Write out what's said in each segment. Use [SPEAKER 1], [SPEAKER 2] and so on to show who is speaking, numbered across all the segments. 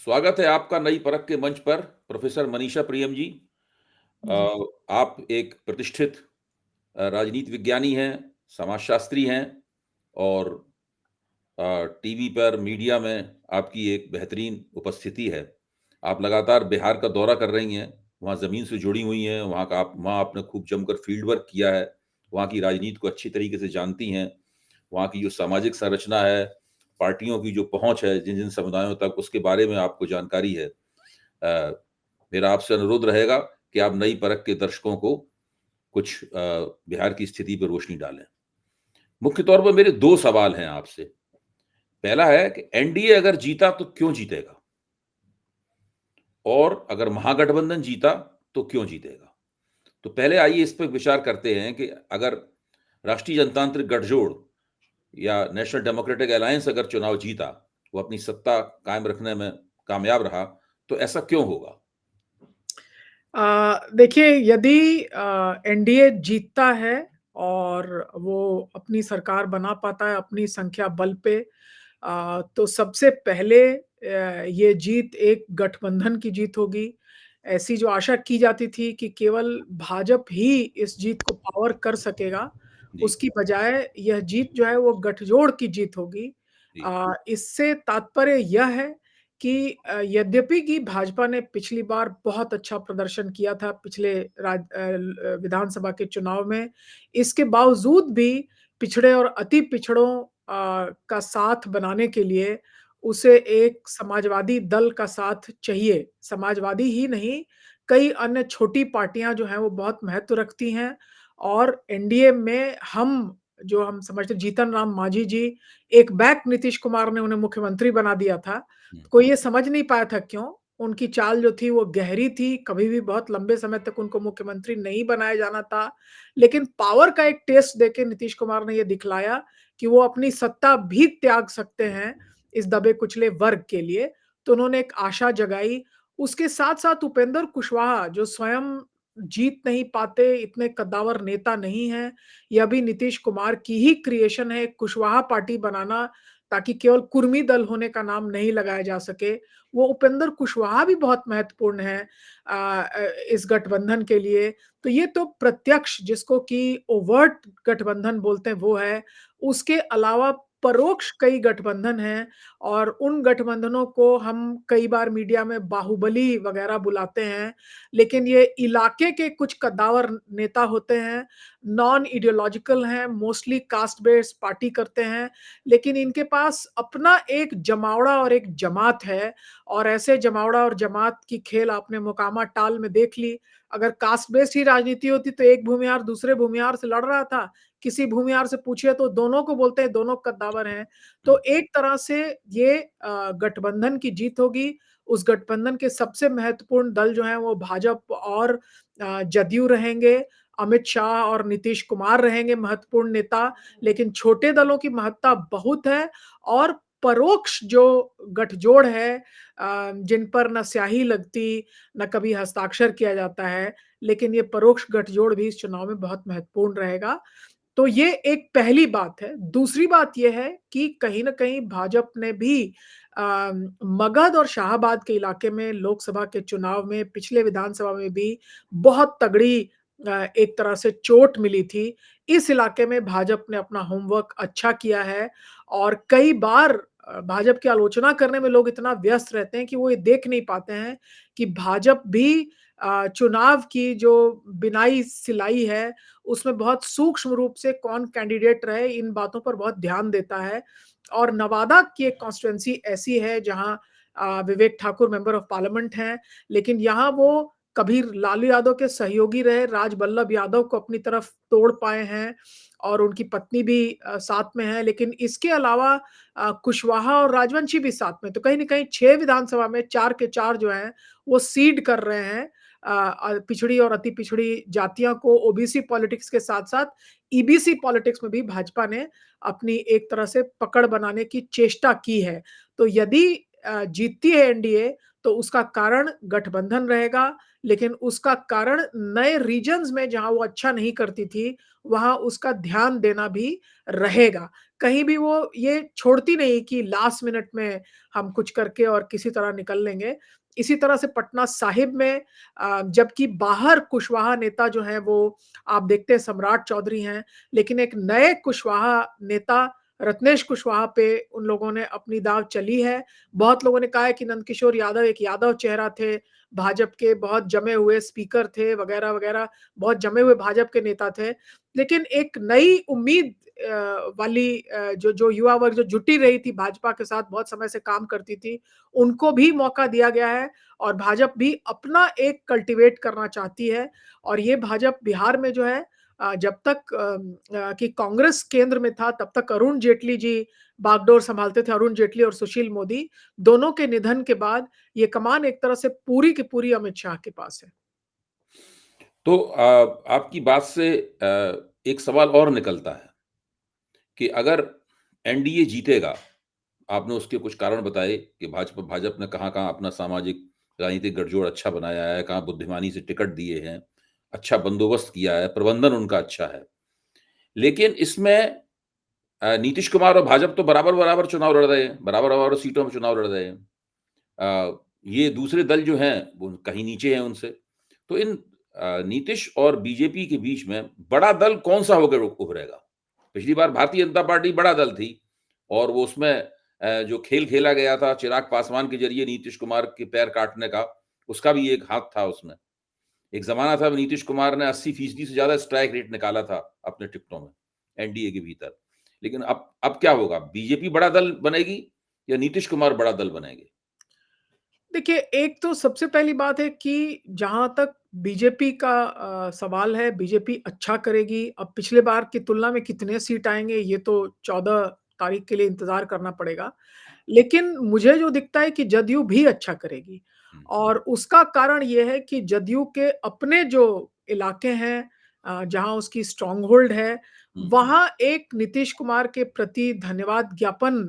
[SPEAKER 1] स्वागत है आपका नई परख के मंच पर प्रोफेसर मनीषा प्रियम जी। अ,
[SPEAKER 2] जी,
[SPEAKER 1] आप एक प्रतिष्ठित राजनीति विज्ञानी हैं, समाजशास्त्री हैं और टीवी पर मीडिया में आपकी एक बेहतरीन उपस्थिति है। आप लगातार बिहार का दौरा कर रही हैं, वहाँ ज़मीन से जुड़ी हुई हैं, वहाँ आपने खूब जमकर फील्ड वर्क किया है, वहाँ की राजनीति को अच्छी तरीके से जानती हैं, वहाँ की जो सामाजिक संरचना है, पार्टियों की जो पहुँच है जिन-जिन समुदायों तक, उसके बारे में आपको जानकारी है। मेरा आपसे अनुरोध रहेगा कि आप नई परख के दर्शकों को कुछ बिहार की स्थिति पर रोशनी डालें। मुख्य तौर पर मेरे 2 सवाल हैं आपसे। पहला है कि एनडीए अगर जीता तो क्यों जीतेगा? और अगर महागठबंधन जीता तो क्यों जीतेगा? तो पहले आइए इस पे विचार करते हैं कि अगर राष्ट्रीय जनतांत्रिक गठजोड़ या नेशनल डेमोक्रेटिक अलायंस अगर चुनाव जीता, वो अपनी सत्ता कायम रखने में कामयाब रहा, तो ऐसा क्यों होगा?
[SPEAKER 2] देखिए यदि एनडीए जीतता है और वो अपनी सरकार बना पाता है अपनी संख्या बल पे तो सबसे पहले ये जीत एक गठबंधन की जीत होगी। ऐसी जो आशा की जाती थी कि केवल भाजपा ही इस जीत को पावर कर सकेगा,
[SPEAKER 1] जी,
[SPEAKER 2] उसकी बजाय यह जीत जो है वो गठजोड़ की जीत होगी।
[SPEAKER 1] जी,
[SPEAKER 2] इससे तात्पर्य यह है कि यद्यपि कि भाजपा ने पिछली बार बहुत अच्छा प्रदर्शन किया था पिछले विधानसभा के चुनाव में, इसके बावजूद भी पिछड़े और अति पिछड़ों का साथ बनाने के लिए उसे एक समाजवादी दल का साथ चाहिए। समाजवादी ही नहीं, कई अन्य छोटी पार्टियाँ जो हैं वो बहुत महत्व रखती हैं और एनडीए में हम समझते जीतन राम मांझी जी, एक बैक नीतीश कुमार ने उन्हें मुख्यमंत्री बना दिया था।
[SPEAKER 1] हुँ,
[SPEAKER 2] कोई ये समझ नहीं पाया था क्यों? उनकी चाल जो थी वो गहरी थी, कभी भी बहुत लंबे समय तक उनको मुख्यमंत्री नहीं बनाया जाना था। लेकिन पावर का एक टेस्ट देके नीतीश कुमार ने ये दिखलाया कि वो अपनी सत्ता भी त्याग सकते हैं इस दबे-कुचले वर्ग के लिए, तो उन्होंने एक आशा जगाई। उसके साथ-साथ उपेंद्र कुशवाहा जो स्वयं जीत नहीं पाते, इतने कद्दावर नेता नहीं हैं, यह भी नीतीश कुमार की ही क्रिएशन है, एक कुशवाहा पार्टी बनाना ताकि केवल कुर्मी दल होने का नाम नहीं लगाया जा सके। वो उपेंद्र कुशवाहा भी बहुत महत्वपूर्ण है इस गठबंधन के लिए। तो ये तो प्रत्यक्ष जिसको कि ओवर्ट गठबंधन बोलते हैं वो है। उसके अलावा परोक्ष कई गठबंधन हैं और उन गठबंधनों को हम कई बार मीडिया में बाहुबली वगैरह बुलाते हैं। लेकिन ये इलाके के कुछ कद्दावर नेता होते हैं, नॉन आइडियोलॉजिकल हैं, मोस्टली कास्ट बेस्ड पार्टी करते हैं, लेकिन इनके पास अपना एक जमावड़ा और एक जमात है और ऐसे जमावड़ा और जमात की खेल आपने मोकामा टाल में देख ली। अगर कास्ट बेस्ड ही राजनीति होती तो एक भूमिहार दूसरे भूमिहार से लड़ रहा था, किसी भूमिहार से पूछिए तो दोनों को बोलते हैं दोनों कद्दावर हैं।
[SPEAKER 1] हुँ,
[SPEAKER 2] तो एक तरह से ये गठबंधन की जीत होगी। उस गठबंधन के सबसे महत्वपूर्ण दल जो हैं वो भाजपा और जदयू रहेंगे। अमित शाह और नीतीश कुमार रहेंगे महत्वपूर्ण नेता, लेकिन छोटे दलों की महत्ता बहुत है और परोक्ष जो गठजोड़ है जिन पर ना स्याही लगती, ना कभी हस्ताक्षर किया जाता है, लेकिन ये परोक्ष गठजोड़ भी इस चुनाव में बहुत महत्वपूर्ण रहेगा। तो ये एक पहली बात है। दूसरी बात ये है कि कहीं न कहीं भाजपा ने भी मगध और शाहाबाद के इलाके में लोकसभा के चुनाव में, पिछले विधानसभा में भी बहुत तगड़ी एक तरह से चोट मिली थी। इस इलाके में भाजपा ने अपना होमवर्क अच्छा किया है और कई बार भाजपा की आलोचना करने में लोग इतना व्यस्त रहते हैं कि वो ये देख नहीं पाते हैं कि भाजपा भी चुनाव की जो बिनाई-सिलाई है, उसमें बहुत सूक्ष्म रूप से कौन कैंडिडेट रहे, इन बातों पर बहुत ध्यान देता है। और नवादा की एक कॉन्स्टिट्यूएंसी ऐसी है जहाँ Vivek Thakur member of parliament हैं, लेकिन यहाँ वो कभी लालू यादव के सहयोगी रहे, राज बल्लभ यादव को अपनी तरफ तोड़ पाए हैं और उनकी पत्नी भी साथ में है। लेकिन इसके अलावा कुशवाहा और राजवंशी भी साथ में, तो कहीं न कहीं 6 विधानसभा में 4 के 4 जो हैं, वो सीड कर रहे हैं पिछड़ी और अति पिछड़ी जातियों को ओबीसी पॉलिटिक्स के साथ-साथ ईबीसी पॉलिटिक्स में भी भाजपा ने अपनी एक तरह से पकड़ बनाने की चेष्टा की है। तो यदि जीतती है एनडीए तो उसका कारण गठबंधन रहेगा, लेकिन उसका कारण नए रीजन्स में जहाँ वो अच्छा नहीं करती थी, वहाँ उसका ध्यान देना भी रहेगा। कहीं भी वो ये छोड़ती नहीं कि लास्ट मिनट में हम कुछ करके और किसी तरह निकल लेंगे। इसी तरह से पटना साहिब में जबकि बाहर कुशवाहा नेता जो हैं वो आप देखते हैं सम्राट चौधरी हैं, लेकिन एक नए कुशवाहा नेता रत्नेश कुशवाहा पे उन लोगों ने अपनी दाँव चली है। बहुत लोगों ने कहा है कि नंदकिशोर यादव एक यादव चेहरा थे, भाजपा के बहुत जमे हुए स्पीकर थे वगैरह-वगैरह, बहुत जमे हुए भाजपा के नेता थे। लेकिन एक नई उम्मीद वाली जो जो युवा वर्ग जो जुटी रही थी भाजपा के साथ बहुत समय से काम करती थी, उनको भी मौका दिया गया है और भाजपा भी अपना एक कल्टीवेट करना चाहती है और ये भाजपा बिहार में जो है जब तक कि कांग्रेस केंद्र में था तब तक अरुण जेटली जी बागडोर संभालते थे, अरुण जेटली और सुशील मोदी, दोनों के निधन के बाद ये कमान एक तरह से पूरी की पूरी अमित शाह के पास है।
[SPEAKER 1] तो आपकी बात से एक सवाल और निकलता है कि अगर एनडीए जीतेगा, आपने उसके कुछ कारण बताए कि भाजपा ने कहाँ-कहाँ अपना सामाजिक राजनीतिक गठजोड़ अच्छा बनाया है, कहाँ बुद्धिमानी से टिकट दिए हैं, अच्छा बंदोबस्त किया है, प्रबंधन उनका अच्छा है। लेकिन इसमें नीतीश कुमार और भाजपा तो बराबर-बराबर चुनाव लड़ रहे हैं, बराबर-बराबर सीटों में चुनाव लड़ रहे हैं। ये दूसरे दल जो हैं, वो कहीं नीचे हैं उनसे। तो इन नीतीश और बीजेपी के बीच में बड़ा दल कौन-सा होकर उभरेगा? पिछली बार भारतीय जनता पार्टी बड़ा दल थी और वो उसमें जो खेल खेला गया था चिराग पासवान के ज़रिए नीतीश कुमार के पैर काटने का, उसका भी एक हाथ था उसमें। एक ज़माना था नीतीश कुमार ने 80% से ज़्यादा स्ट्राइक रेट निकाला था अपने टिकटों में, एनडीए के भीतर। लेकिन अब क्या होगा? बीजेपी बड़ा दल बनेगी या नीतीश कुमार बड़ा दल बनेंगे?
[SPEAKER 2] देखिए, एक तो सबसे पहली बात है कि जहाँ तक बीजेपी का सवाल है, बीजेपी अच्छा करेगी। अब पिछले बार की तुलना में कितने सीट आएँगे, ये तो 14 तारीख के लिए इंतज़ार करना पड़ेगा। लेकिन मुझे जो दिखता है कि जदयू भी अच्छा करेगी
[SPEAKER 1] हुँ,
[SPEAKER 2] और उसका कारण ये है कि जदयू के अपने जो इलाके हैं जहाँ उसकी स्ट्रॉन्ग होल्ड है,
[SPEAKER 1] हुँ,
[SPEAKER 2] वहाँ एक नीतीश कुमार के प्रति धन्यवाद ज्ञापन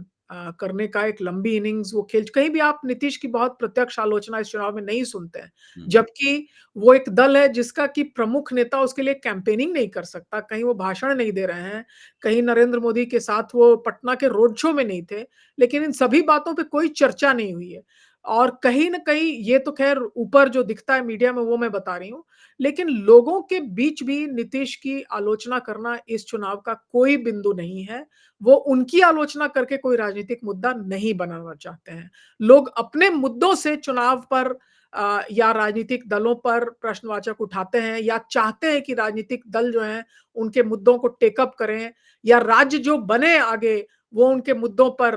[SPEAKER 2] करने का एक लंबी इनिंग्स वो खेल कहीं भी आप नीतीश की बहुत प्रत्यक्ष आलोचना इस चुनाव में नहीं सुनते हैं।
[SPEAKER 1] हुँ,
[SPEAKER 2] जबकि वो एक दल है जिसका कि प्रमुख नेता उसके लिए कैंपेनिंग नहीं कर सकता, कहीं वो भाषण नहीं दे रहे हैं, कहीं नरेंद्र मोदी के साथ वो पटना के रोड शो में नहीं थे। लेकिन इन सभी बातों पे कोई चर्चा नहीं हुई है और कहीं न कहीं ये तो ख़ैर ऊपर जो दिखता है मीडिया में वो मैं बता रही हूँ। लेकिन लोगों के बीच भी नीतीश की आलोचना करना इस चुनाव का कोई बिंदु नहीं है। वो उनकी आलोचना करके कोई राजनीतिक मुद्दा नहीं बनाना चाहते हैं। लोग अपने मुद्दों से चुनाव पर या राजनीतिक दलों पर प्रश्नवाचक उठाते हैं या चाहते हैं कि राजनीतिक दल जो हैं, उनके मुद्दों को टेक अप करें या राज्य जो बने आगे वो उनके मुद्दों पर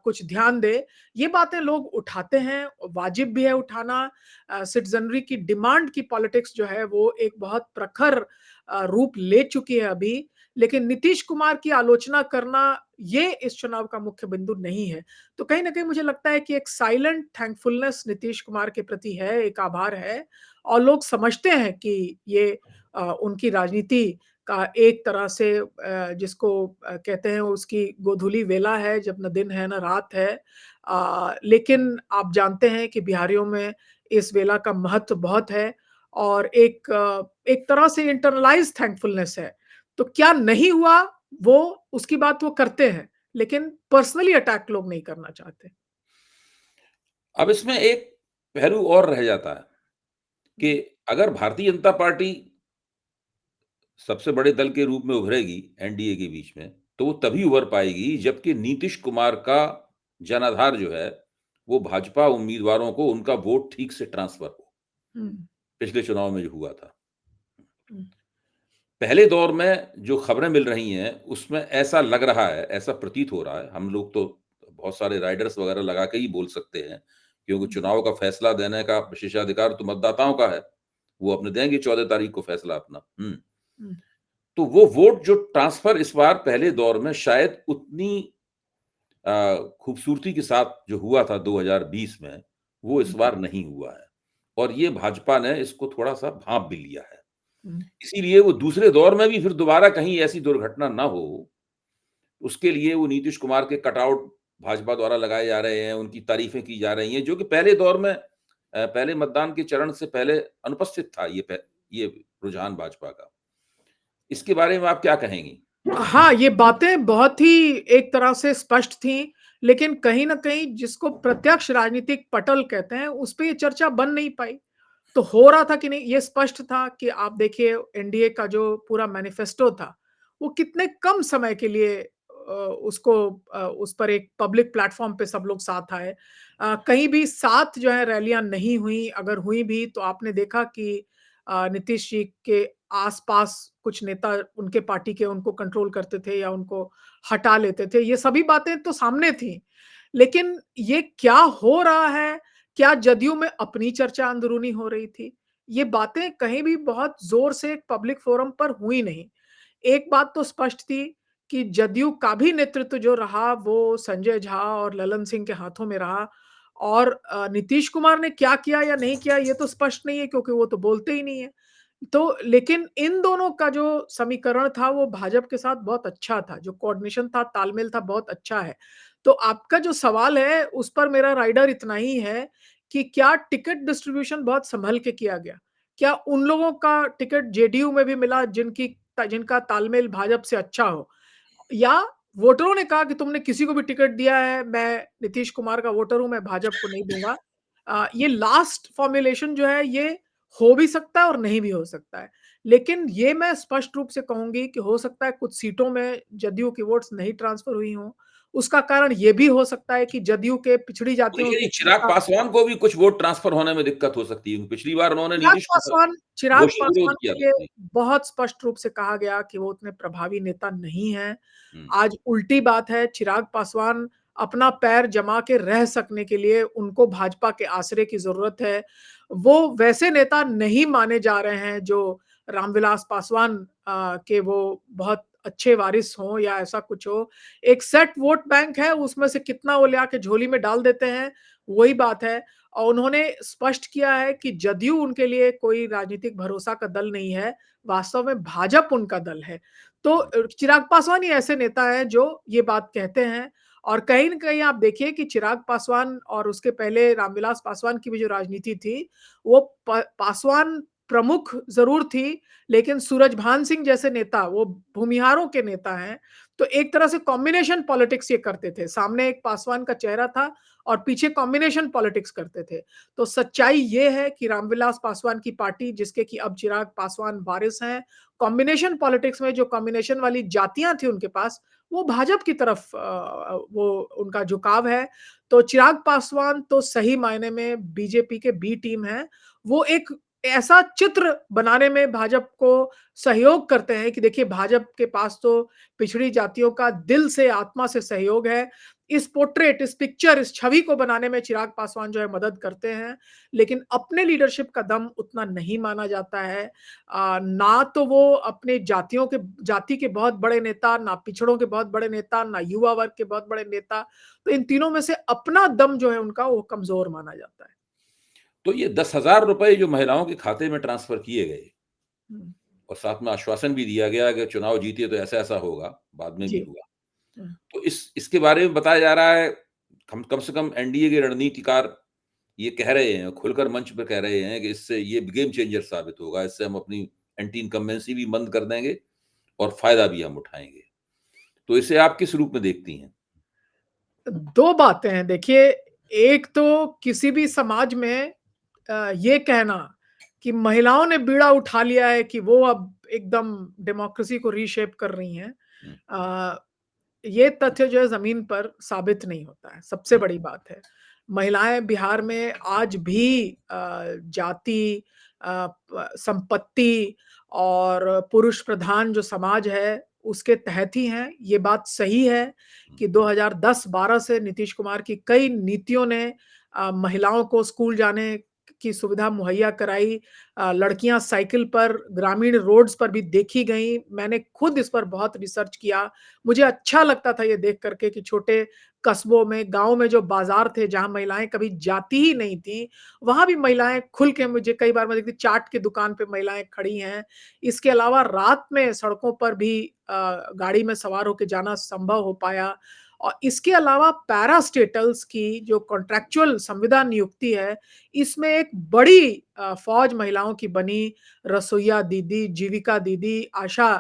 [SPEAKER 2] कुछ ध्यान दे। ये बातें लोग उठाते हैं, वाजिब भी है उठाना। सिटीज़नरी की डिमांड की पॉलिटिक्स जो है वो एक बहुत प्रखर रूप ले चुकी है अभी। लेकिन नीतीश कुमार की आलोचना करना ये इस चुनाव का मुख्य बिंदु नहीं है। तो कहीं न कहीं मुझे लगता है कि एक साइलेंट थैंकफुलनेस नीतीश कुमार के प्रति है, एक आभार है और लोग समझते हैं कि ये उनकी राजनीति का एक तरह से जिसको कहते हैं उसकी गोधूली वेला है, जब ना दिन है ना रात है। लेकिन आप जानते हैं कि बिहारियों में इस वेला का महत्व बहुत है और एक तरह से इंटरनलाइज़ थैंकफुलनेस है। तो क्या नहीं हुआ, वो उसकी बात वो करते हैं, लेकिन पर्सनली अटैक लोग नहीं करना चाहते।
[SPEAKER 1] अब इसमें एक पहलू और रह जाता है
[SPEAKER 2] हुँ,
[SPEAKER 1] कि अगर भारतीय जनता पार्टी सबसे बड़े दल के रूप में उभरेगी एनडीए के बीच में, तो वो तभी उभर पाएगी जबकि नीतीश कुमार का जनाधार जो है, वो भाजपा उम्मीदवारों को उनका वोट ठीक से ट्रांसफ़र हो,
[SPEAKER 2] हुँ,
[SPEAKER 1] पिछले चुनाव में जो हुआ था।
[SPEAKER 2] हुँ,
[SPEAKER 1] पहले दौर में जो खबरें मिल रही हैं, उसमें ऐसा लग रहा है, ऐसा प्रतीत हो रहा है, हम लोग तो बहुत सारे राइडर्स वगैरह लगा के ही बोल सकते हैं, क्योंकि
[SPEAKER 2] हुँ,
[SPEAKER 1] चुनाव का फैसला देने का विशेषाधिकार तो मतदाताओं का है। वो अपने देंगे 14 तारीख को फैसला अपना।
[SPEAKER 2] हुँ,
[SPEAKER 1] तो वो वोट जो ट्रांसफ़र इस बार पहले दौर में शायद उतनी खूबसूरती के साथ जो हुआ था 2020 में, वो इस
[SPEAKER 2] हुँ,
[SPEAKER 1] बार नहीं हुआ है। और ये भाजपा ने इसको थोड़ा-सा भाँप भी लिया है।
[SPEAKER 2] हुँ,
[SPEAKER 1] इसीलिए वो दूसरे दौर में भी फिर दोबारा कहीं ऐसी दुर्घटना ना हो, उसके लिए वो नीतीश कुमार के कटआउट भाजपा द्वारा लगाए जा रहे हैं, उनकी तारीफ़ें की जा रही हैं, जो कि पहले दौर में पहले मतदान के चरण से पहले अनुपस्थित था ये रुझान भाजपा का। इसके बारे में आप क्या कहेंगी?
[SPEAKER 2] हाँ, ये बातें बहुत ही एक तरह से स्पष्ट थीं, लेकिन कहीं न कहीं जिसको प्रत्यक्ष राजनीतिक पटल कहते हैं, उस पे ये चर्चा बन नहीं पाई। तो हो रहा था कि नहीं, ये स्पष्ट था कि आप देखिए एनडीए का जो पूरा मैनिफेस्टो था, वो कितने कम समय के लिए उस पर एक पब्लिक प्लेटफ़ॉर्म पे सब लोग साथ आए। कहीं भी साथ जो है रैलियाँ नहीं हुई, अगर हुई भी तो आपने देखा कि नीतीश जी के आस-पास कुछ नेता उनके पार्टी के उनको कंट्रोल करते थे या उनको हटा लेते थे। ये सभी बातें तो सामने थी। लेकिन ये क्या हो रहा है? क्या जदयू में अपनी चर्चा अंदरूनी हो रही थी? ये बातें कहीं भी बहुत ज़ोर से एक पब्लिक फोरम पर हुई नहीं। एक बात तो स्पष्ट थी कि जदयू का भी नेतृत्व जो रहा वो संजय झा और ललन सिंह के हाथों में रहा और नीतीश कुमार ने क्या किया या नहीं किया ये तो स्पष्ट नहीं है क्योंकि वो तो बोलते ही नहीं है। तो लेकिन इन दोनों का जो समीकरण था वो भाजपा के साथ बहुत अच्छा था, जो कोऑर्डिनेशन था, तालमेल था बहुत अच्छा है। तो आपका जो सवाल है उस पर मेरा राइडर इतना ही है कि क्या टिकट डिस्ट्रीब्यूशन बहुत सँभल के किया गया? क्या उन लोगों का टिकट जेडीयू में भी मिला जिनका तालमेल भाजपा से अच्छा हो? या वोटरों ने कहा कि तुमने किसी को भी टिकट दिया है, मैं नीतीश कुमार का वोटर हूँ, मैं भाजपा को नहीं दूँगा। ये लास्ट फ़ॉर्म्युलेशन जो है ये हो भी सकता है और नहीं भी हो सकता है। लेकिन ये मैं स्पष्ट रूप से कहूँगी कि हो सकता है कुछ सीटों में जदयू की वोट्स नहीं ट्रांसफ़र हुई हों। उसका कारण ये भी हो सकता है कि जदयू के पिछड़ी
[SPEAKER 1] तो
[SPEAKER 2] जातियों
[SPEAKER 1] देखिए,
[SPEAKER 2] के
[SPEAKER 1] ये चिराग
[SPEAKER 2] नेता
[SPEAKER 1] पासवान को भी कुछ वोट ट्रांसफ़र होने में दिक्कत हो सकती है, पिछली बार उन्होंने
[SPEAKER 2] चिराग
[SPEAKER 1] नीतीश कुमार
[SPEAKER 2] पासवान चिराग
[SPEAKER 1] घोषित
[SPEAKER 2] पासवान
[SPEAKER 1] विरोध
[SPEAKER 2] के
[SPEAKER 1] किया था।
[SPEAKER 2] लिए
[SPEAKER 1] जी।
[SPEAKER 2] बहुत स्पष्ट रूप से कहा गया कि वो उतने प्रभावी नेता नहीं हैं।
[SPEAKER 1] हुँ,
[SPEAKER 2] आज उल्टी बात है, चिराग पासवान अपना पैर जमा के रह सकने के लिए उनको भाजपा के आसरे की ज़रूरत है। वो वैसे नेता नहीं माने जा रहे हैं जो रामविलास पासवान के वो बहुत अच्छे वारिस हों या ऐसा कुछ हो। एक सेट वोट बैंक है, उसमें से कितना वो ले आके झोली में डाल देते हैं, वही बात है। और उन्होंने स्पष्ट किया है कि जदयू उनके लिए कोई राजनीतिक भरोसा का दल नहीं है, वास्तव में भाजपा उनका दल है। तो चिराग पासवान ही ऐसे नेता हैं जो ये बात कहते हैं और कहीं न कहीं आप देखिए कि चिराग पासवान और उसके पहले रामविलास पासवान की भी जो राजनीति थी, वो प पासवान प्रमुख ज़रूर थी, लेकिन सूरजभान सिंह जैसे नेता, वो भूमिहारों के नेता हैं, तो एक तरह से कॉम्बिनेशन पॉलिटिक्स ये करते थे। सामने एक पासवान का चेहरा था और पीछे कॉम्बिनेशन पॉलिटिक्स करते थे। तो सच्चाई ये है कि रामविलास पासवान की पार्टी जिसके कि अब चिराग पासवान वारिस हैं, कॉम्बिनेशन पॉलिटिक्स में जो कॉम्बिनेशन वाली जातियाँ थी उनके पास, वो भाजपा की तरफ वो उनका झुकाव है। तो चिराग पासवान तो सही मायने में बीजेपी के बी टीम हैं। वो एक ऐसा चित्र बनाने में भाजपा को सहयोग करते हैं कि देखिए भाजपा के पास तो पिछड़ी जातियों का दिल से, आत्मा से सहयोग है। इस पोर्ट्रेट, इस पिक्चर, इस छवि को बनाने में चिराग पासवान जो है मदद करते हैं, लेकिन अपने लीडरशिप का दम उतना नहीं माना जाता है। ना तो वो अपने जाति के बहुत बड़े नेता, ना पिछड़ों के बहुत बड़े नेता, ना युवा वर्ग के बहुत बड़े नेता। तो इन तीनों में से अपना दम जो है उनका वो कमज़ोर माना जाता है।
[SPEAKER 1] तो ये 10,000 रुपए जो महिलाओं के खाते में ट्रांसफ़र किए गए
[SPEAKER 2] हुँ,
[SPEAKER 1] और साथ में आश्वासन भी दिया गया कि चुनाव जीते तो ऐसा-ऐसा होगा, बाद में भी
[SPEAKER 2] जी।
[SPEAKER 1] हुआ।
[SPEAKER 2] हुँ।
[SPEAKER 1] तो इसके बारे में बताया जा रहा है, कम से कम एनडीए के रणनीतिकार ये कह रहे हैं, खुलकर मंच पे कह रहे हैं कि इससे ये गेम चेंजर साबित होगा, इससे हम अपनी एंटी इनकम्बेंसी भी बंद कर देंगे और फ़ायदा भी हम उठाएँगे। तो इसे आप किस रूप में देखती हैं?
[SPEAKER 2] 2 बातें हैं देखिए, एक तो किसी भी समाज में ये कहना कि महिलाओं ने बीड़ा उठा लिया है कि वो अब एकदम डेमोक्रेसी को रीशेप कर रही हैं।
[SPEAKER 1] हुँ,
[SPEAKER 2] अ, ये तथ्य जो है ज़मीन पर साबित नहीं होता है, सबसे
[SPEAKER 1] हुँ,
[SPEAKER 2] बड़ी बात है। महिलाएँ बिहार में आज भी जाति संपत्ति और पुरुष प्रधान जो समाज है, उसके तहत ही हैं। ये बात सही है
[SPEAKER 1] हुँ।
[SPEAKER 2] कि 2010-12 से नीतीश कुमार की कई नीतियों ने महिलाओं को स्कूल जाने की सुविधा मुहैया कराई। लड़कियाँ साइकिल पर ग्रामीण रोड्स पर भी देखी गईं। मैंने खुद इस पर बहुत रिसर्च किया। मुझे अच्छा लगता था ये देख कर के कि छोटे कस्बों में, गाँव में जो बाज़ार थे, जहाँ महिलाएँ कभी जाती ही नहीं थीं, वहाँ भी महिलाएँ खुल के मुझे कई बार मैं देखती चाट की दुकान पे महिलाएँ खड़ी हैं। इसके अलावा रात में सड़कों पर भी गाड़ी में सवार होके जाना संभव हो पाया और इसके अलावा पैरास्टेटल्स की जो कॉन्ट्रैक्चुअल संविदा नियुक्ति है, इसमें एक बड़ी फ़ौज महिलाओं की बनी, रसोइया दीदी, जीविका दीदी, आशा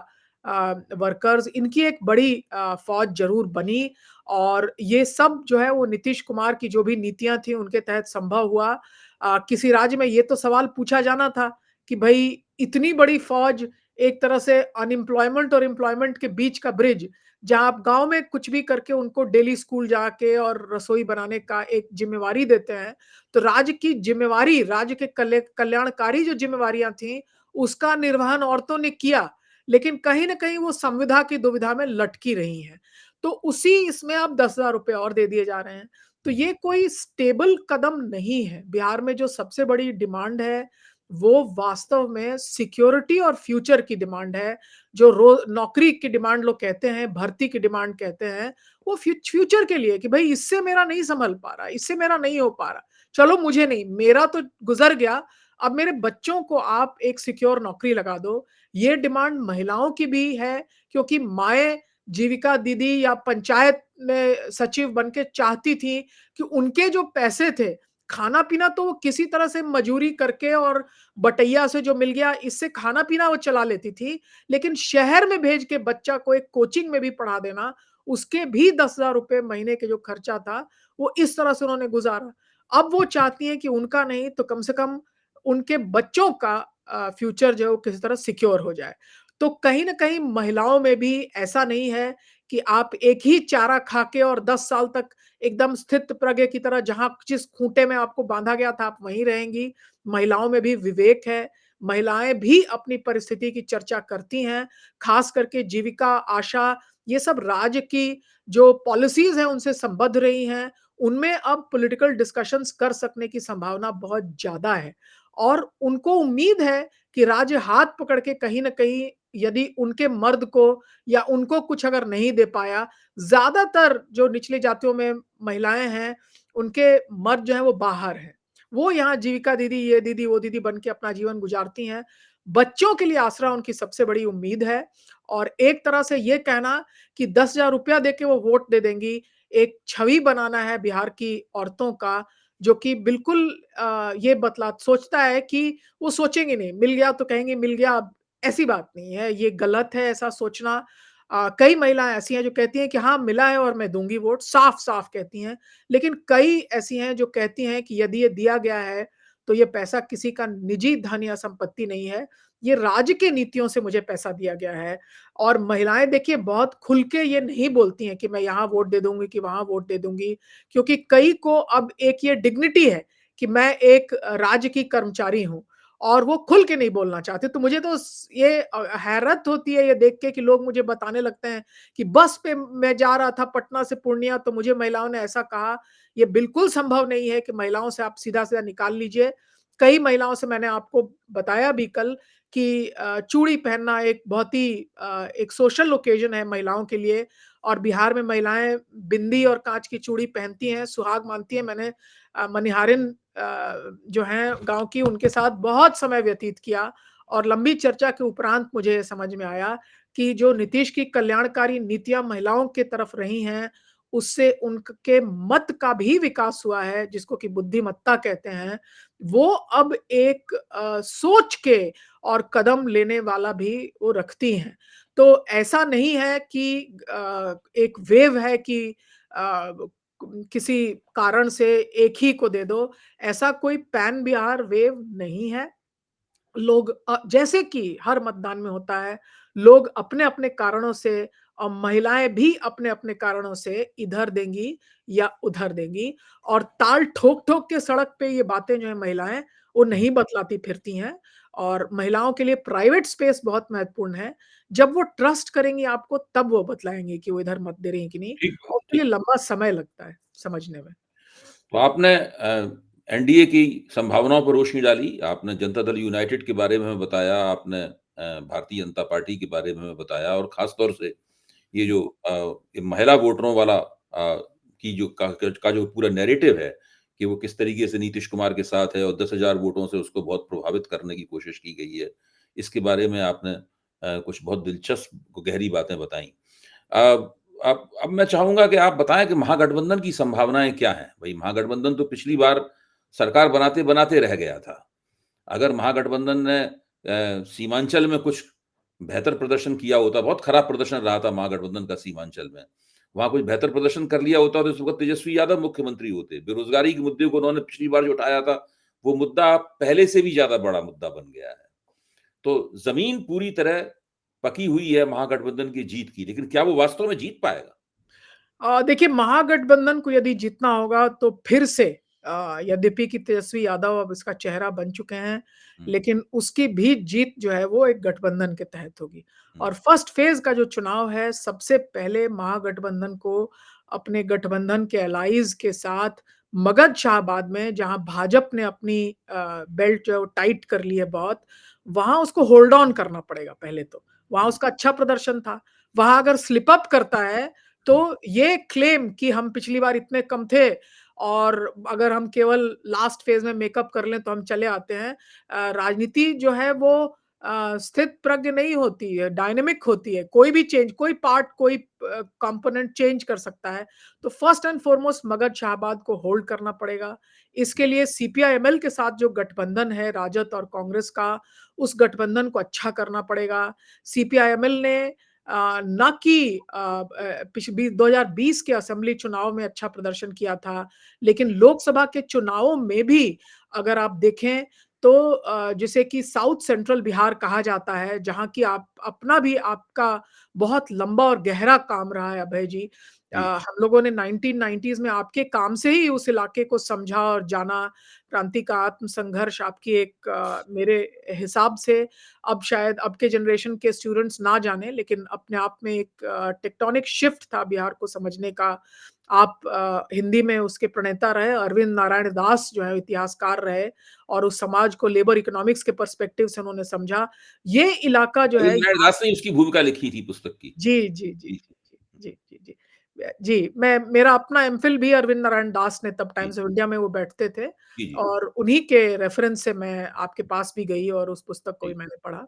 [SPEAKER 2] वर्कर्स, इनकी एक बड़ी फ़ौज ज़रूर बनी और ये सब जो है वो नीतीश कुमार की जो भी नीतियाँ थी उनके तहत संभव हुआ। किसी राज्य में ये तो सवाल पूछा जाना था कि भई इतनी बड़ी फ़ौज, एक तरह से अनएम्प्लॉयमेंट और एम्प्लॉयमेंट के बीच का ब्रिज, जहाँ आप गाँव में कुछ भी करके उनको डेली स्कूल जाके और रसोई बनाने का एक ज़िम्मेवारी देते हैं, तो राज्य की ज़िम्मेवारी, राज्य के कल्याणकारी जो ज़िम्मेवारियाँ थीं, उसका निर्वहन औरतों ने किया, लेकिन कहीं न कहीं वो संविदा की दुविधा में लटकी रही हैं। तो उसी इसमें अब 10,000 रुपए और दे दिए जा रहे हैं। तो ये कोई स्टेबल कदम नहीं है। बिहार में जो सबसे बड़ी डिमांड है, वो वास्तव में सिक्योरिटी और फ्यूचर की डिमांड है। जो नौकरी की डिमांड लोग कहते हैं, भर्ती की डिमांड कहते हैं, वो फ्यूचर के लिए कि भई इससे मेरा नहीं सँभल पा रहा, इससे मेरा नहीं हो पा रहा। चलो मुझे नहीं, मेरा तो गुज़र गया, अब मेरे बच्चों को आप एक सिक्योर नौकरी लगा दो। ये डिमांड महिलाओं की भी है, क्योंकि माएँ जीविका दीदी या पंचायत में सचिव बन के चाहती थी कि उनके जो पैसे थे, खाना-पीना तो वो किसी तरह से मजूरी करके और बटैया से जो मिल गया, इससे खाना-पीना वो चला लेती थी। लेकिन शहर में भेज के बच्चा को एक कोचिंग में भी पढ़ा देना, उसके भी 10,000 रुपए महीने के जो खर्चा था, वो इस तरह से उन्होंने गुज़ारा। अब वो चाहती हैं कि उनका नहीं तो कम से कम उनके बच्चों का फ्यूचर जो है वो किसी तरह सिक्योर हो जाए। तो कहीं न कहीं महिलाओं में भी ऐसा नहीं है कि आप एक ही चारा खा के और 10 साल तक एकदम स्थितप्रज्ञ की तरह जहाँ जिस खूँटे में आपको बाँधा गया था, आप वहीं रहेंगी। महिलाओं में भी विवेक है, महिलाएँ भी अपनी परिस्थिति की चर्चा करती हैं, ख़ास करके जीविका, आशा, ये सब राज्य की जो पॉलिसीज़ हैं, उनसे संबद्ध रही हैं। उनमें अब पॉलिटिकल डिस्कशंस कर सकने की संभावना बहुत ज़्यादा है और उनको उम्मीद है कि राज्य हाथ पकड़ के कहीं न कहीं यदि उनके मर्द को या उनको कुछ अगर नहीं दे पाया, ज़्यादातर जो निचली जातियों में महिलाएँ हैं, उनके मर्द जो हैं वो बाहर हैं। वो यहाँ जीविका दीदी, ये दीदी, वो दीदी बन के अपना जीवन गुज़ारती हैं। बच्चों के लिए आसरा उनकी सबसे बड़ी उम्मीद है और एक तरह से ये कहना कि 10,000 रुपया देके वो वोट दे देंगी, एक छवि बनाना है बिहार की औरतों का, जो कि बिल्कुल ये सोचता है कि वो सोचेंगे नहीं, मिल गया तो कहेंगे मिल गया, अब ऐसी बात नहीं है, ये गलत है ऐसा सोचना। कई महिलाएँ ऐसी हैं जो कहती हैं कि हाँ, मिला है और मैं दूँगी वोट, साफ-साफ कहती हैं। लेकिन कई ऐसी हैं जो कहती हैं कि यदि ये दिया गया है, तो ये पैसा किसी का निजी धन या संपत्ति नहीं है, ये राज्य की नीतियों से मुझे पैसा दिया गया है। और महिलाएँ देखिए बहुत खुल के ये नहीं बोलती हैं कि मैं यहाँ वोट दे दूँगी, कि वहाँ वोट दे दूँगी, क्योंकि कई को अब एक ये डिग्निटी है कि मैं एक राज्य की कर्मचारी हूँ और वो खुल के नहीं बोलना चाहते। तो मुझे तो ये हैरत होती है ये देख के कि लोग मुझे बताने लगते हैं कि बस पे मैं जा रहा था पटना से पूर्णिया, तो मुझे महिलाओं ने ऐसा कहा। ये बिल्कुल संभव नहीं है कि महिलाओं से आप सीधा-सीधा निकाल लीजिए। कई महिलाओं से मैंने आपको बताया भी कल कि चूड़ी पहनना एक बहुत ही एक सोशल ओकेज़न है महिलाओं के लिए और बिहार में महिलाएँ बिंदी और काँच की चूड़ी पहनती हैं, सुहाग मानती हैं। मैंने मनिहारिन जो हैं गाँव की, उनके साथ बहुत समय व्यतीत किया और लंबी चर्चा के उपरांत मुझे ये समझ में आया कि जो नीतीश की कल्याणकारी नीतियाँ महिलाओं की तरफ रही हैं, उससे उनके मत का भी विकास हुआ है, जिसको कि बुद्धिमत्ता कहते हैं। वो अब एक सोच के और कदम लेने वाला भी वो रखती हैं। तो ऐसा नहीं है कि एक वेव है कि अ, किसी कारण से एक ही को दे दो, ऐसा कोई पैन बिहार वेव नहीं है। लोग जैसे कि हर मतदान में होता है, लोग अपने-अपने कारणों से महिलाएँ भी अपने-अपने कारणों से इधर देंगी या उधर देंगी और ताल ठोक-ठोक के सड़क पे ये बातें जो है महिलाएँ, वो नहीं बतलाती फिरती हैं और महिलाओं के लिए प्राइवेट स्पेस बहुत महत्वपूर्ण है। जब वो ट्रस्ट करेंगी आपको तब वो बतलाएँगी कि वो इधर मत दे रही हैं कि नहीं
[SPEAKER 1] ठीक
[SPEAKER 2] और उसके
[SPEAKER 1] ठीक।
[SPEAKER 2] लिए लंबा समय लगता है समझने में।
[SPEAKER 1] तो आपने एनडीए की संभावनाओं पर रोशनी डाली, आपने जनता दल यूनाइटेड के बारे में हमें बताया, आपने भारतीय जनता पार्टी के बारे में हमें बताया और ख़ास तौर से ये जो ये महिला वोटरों वाला की जो का जो पूरा नैरेटिव है, कि वो किस तरीके से नीतीश कुमार के साथ है और 10,000 वोटों से उसको बहुत प्रभावित करने की कोशिश की गई है। इसके बारे में आपने कुछ बहुत दिलचस्प गहरी बातें बताई। अ, अब मैं चाहूँगा कि आप बताएँ कि महागठबंधन की संभावनाएँ क्या हैं? भई महागठबंधन तो पिछली बार सरकार बनाते-बनाते रह गया था। अगर महागठबंधन ने सीमांचल में कुछ बेहतर प्रदर्शन किया होता, बहुत खराब प्रदर्शन रहा था महागठबंधन का सीमांचल में। वहाँ कुछ बेहतर प्रदर्शन कर लिया होता तो इस वक़्त तेजस्वी यादव मुख्यमंत्री होते। बेरोज़गारी के मुद्दे को उन्होंने पिछली बार जो उठाया था, वो मुद्दा पहले से भी ज़्यादा बड़ा मुद्दा बन गया है। तो ज़मीन पूरी तरह पकी हुई है महागठबंधन की जीत की, लेकिन क्या वो वास्तव में जीत पाएगा?
[SPEAKER 2] देखिए महागठबंधन को यदि जीतना होगा तो फिर से यद्यपि कि तेजस्वी यादव अब इसका चेहरा बन चुके हैं,
[SPEAKER 1] हुँ,
[SPEAKER 2] लेकिन उसकी भी जीत जो है वो एक गठबंधन के तहत होगी।
[SPEAKER 1] हुँ,
[SPEAKER 2] और फर्स्ट फेज़ का जो चुनाव है, सबसे पहले महागठबंधन को अपने गठबंधन के एलाइज़ के साथ मगध शाहाबाद में जहाँ भाजपा ने अपनी बेल्ट जो है वो टाइट कर ली है बहुत, वहाँ उसको होल्ड ऑन करना पड़ेगा पहले तो। वहाँ
[SPEAKER 1] हुँ,
[SPEAKER 2] उसका अच्छा प्रदर्शन था। वहाँ अगर स्लिप अप करता है तो
[SPEAKER 1] हुँ,
[SPEAKER 2] ये क्लेम कि हम पिछली बार इतने कम थे और अगर हम केवल लास्ट फेज़ में मेकअप कर लें तो हम चले आते हैं। राजनीति जो है वो स्थित प्रज्ञ नहीं होती है, डायनामिक होती है। कोई भी चेंज, कोई पार्ट, कोई कंपोनेंट चेंज कर सकता है। तो first and foremost Magadh Shahabad को होल्ड करना पड़ेगा। इसके लिए सीपीआई-एमएल के साथ जो गठबंधन है राजद और कांग्रेस का, उस गठबंधन को अच्छा करना पड़ेगा। सीपीआई-एमएल ने ना कि पिछ बी 2020 के असेंबली चुनाव में अच्छा प्रदर्शन किया था, लेकिन लोकसभा के चुनावों में भी अगर आप देखें तो जिसे कि साउथ सेंट्रल बिहार कहा जाता है, जहाँ की आप अपना भी आपका बहुत लंबा और गहरा काम रहा है अभय जी।
[SPEAKER 1] जी,
[SPEAKER 2] हम लोगों ने 1990s में आपके काम से ही उस इलाके को समझा और जाना। क्रांति का आत्मसंघर्ष आपकी एक मेरे हिसाब से अब शायद अब के जनरेशन के स्टूडेंट्स ना जाने, लेकिन अपने आप में एक टेक्टोनिक शिफ्ट था बिहार को समझने का। आप हिंदी में उसके प्रणेता रहे, अरविंद नारायण दास जो है इतिहासकार रहे और उस समाज को लेबर इकोनॉमिक्स के पर्सपेक्टिव से उन्होंने समझा। ये इलाका जो है
[SPEAKER 1] अरविंद नारायण
[SPEAKER 2] यहाँ
[SPEAKER 1] दास ने उसकी भूमिका लिखी थी पुस्तक की।
[SPEAKER 2] जी, जी, जी,
[SPEAKER 1] जी,
[SPEAKER 2] जी, जी, जी, जी, जी। जी, मैं मेरा अपना एमफ़िल भी अरविंद नारायण दास ने तब
[SPEAKER 1] जी,
[SPEAKER 2] टाइम्स ऑफ इंडिया में वो बैठते थे
[SPEAKER 1] जी, जी,
[SPEAKER 2] और उन्हीं के रेफ़रेंस से मैं आपके पास भी गई और उस पुस्तक को भी
[SPEAKER 1] जी,
[SPEAKER 2] मैंने पढ़ा।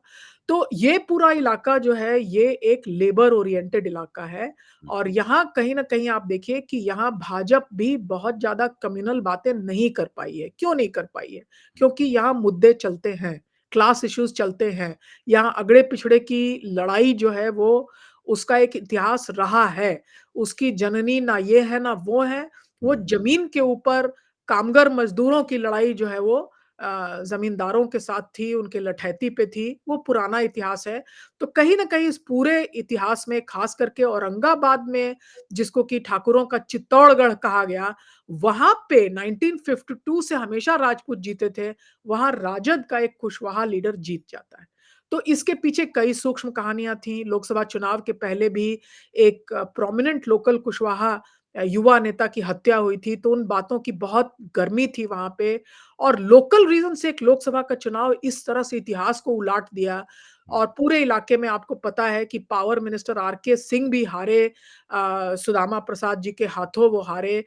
[SPEAKER 2] तो ये पूरा इलाका जो है, ये एक लेबर ओरिएंटेड इलाका है
[SPEAKER 1] हुँ,
[SPEAKER 2] और यहाँ कहीं न कहीं आप देखिए कि यहाँ भाजपा भी बहुत ज़्यादा कम्युनल बातें नहीं कर पाई है। क्यों नहीं कर पाई है? क्योंकि यहाँ मुद्दे चलते हैं, क्लास इश्यूज़ चलते हैं। यहाँ अगड़े-पिछड़े की लड़ाई जो है वो उसका एक इतिहास रहा है। उसकी जननी ना ये है ना वो है। वो
[SPEAKER 1] हुँ,
[SPEAKER 2] ज़मीन के ऊपर कामगार मज़दूरों की लड़ाई जो है वो ज़मींदारों के साथ थी, उनके लठैती पे थी, वो पुराना इतिहास है। तो कहीं न कहीं इस पूरे इतिहास में ख़ास करके औरंगाबाद में जिसको कि ठाकुरों का चित्तौड़गढ़ कहा गया, वहाँ पे 1952 से हमेशा राजपूत जीते थे, वहाँ राजद का एक कुशवाहा लीडर जीत जाता है। तो इसके पीछे कई सूक्ष्म कहानियाँ थीं। लोकसभा चुनाव के पहले भी एक प्रोमिनेंट लोकल कुशवाहा युवा नेता की हत्या हुई थी, तो उन बातों की बहुत गर्मी थी वहाँ पे और लोकल रीज़न से एक लोकसभा का चुनाव इस तरह से इतिहास को उलाट दिया
[SPEAKER 1] हुँ,
[SPEAKER 2] और पूरे इलाके में आपको पता है कि पावर मिनिस्टर आरके सिंह भी हारे सुदामा प्रसाद जी के हाथों वो हारे।